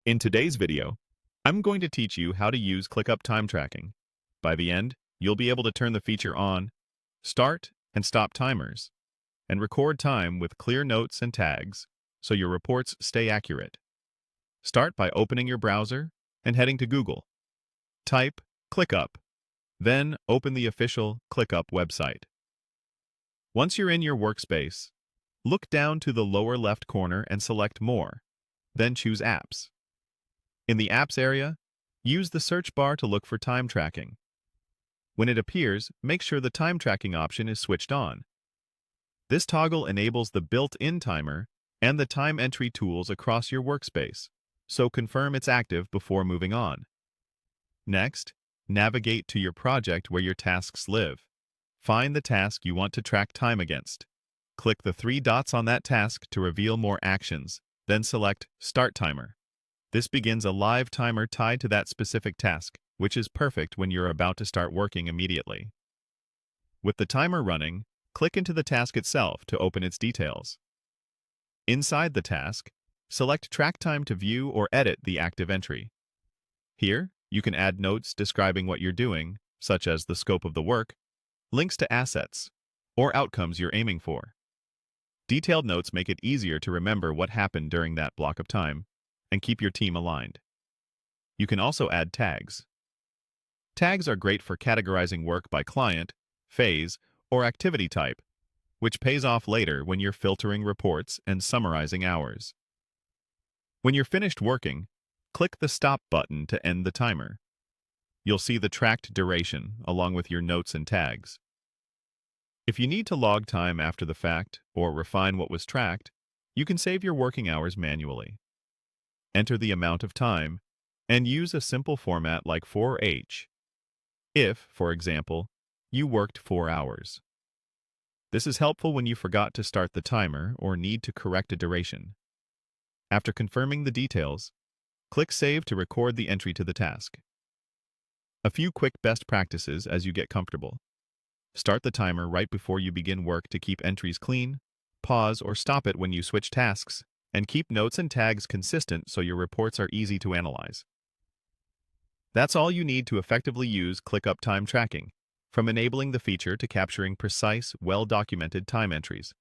In today's video, I'm going to teach you how to use ClickUp time tracking. By the end, you'll be able to turn the feature on, start and stop timers, and record time with clear notes and tags so your reports stay accurate. Start by opening your browser and heading to Google. Type ClickUp, then open the official ClickUp website. Once you're in your workspace, look down to the lower left corner and select More, then choose Apps. In the Apps area, use the search bar to look for time tracking. When it appears, make sure the time tracking option is switched on. This toggle enables the built-in timer and the time entry tools across your workspace, so confirm it's active before moving on. Next, navigate to your project where your tasks live. Find the task you want to track time against. Click the three dots on that task to reveal more actions, then select Start Timer. This begins a live timer tied to that specific task, which is perfect when you're about to start working immediately. With the timer running, click into the task itself to open its details. Inside the task, select Track Time to view or edit the active entry. Here, you can add notes describing what you're doing, such as the scope of the work, links to assets, or outcomes you're aiming for. Detailed notes make it easier to remember what happened during that block of time and keep your team aligned. You can also add tags. Tags are great for categorizing work by client, phase, or activity type, which pays off later when you're filtering reports and summarizing hours. When you're finished working, click the Stop button to end the timer. You'll see the tracked duration along with your notes and tags. If you need to log time after the fact or refine what was tracked, you can save your working hours manually. Enter the amount of time, and use a simple format like for H. If, for example, you worked 4 hours. This is helpful when you forgot to start the timer or need to correct a duration. After confirming the details, click Save to record the entry to the task. A few quick best practices as you get comfortable. Start the timer right before you begin work to keep entries clean, pause or stop it when you switch tasks, and keep notes and tags consistent so your reports are easy to analyze. That's all you need to effectively use ClickUp time tracking, from enabling the feature to capturing precise, well-documented time entries.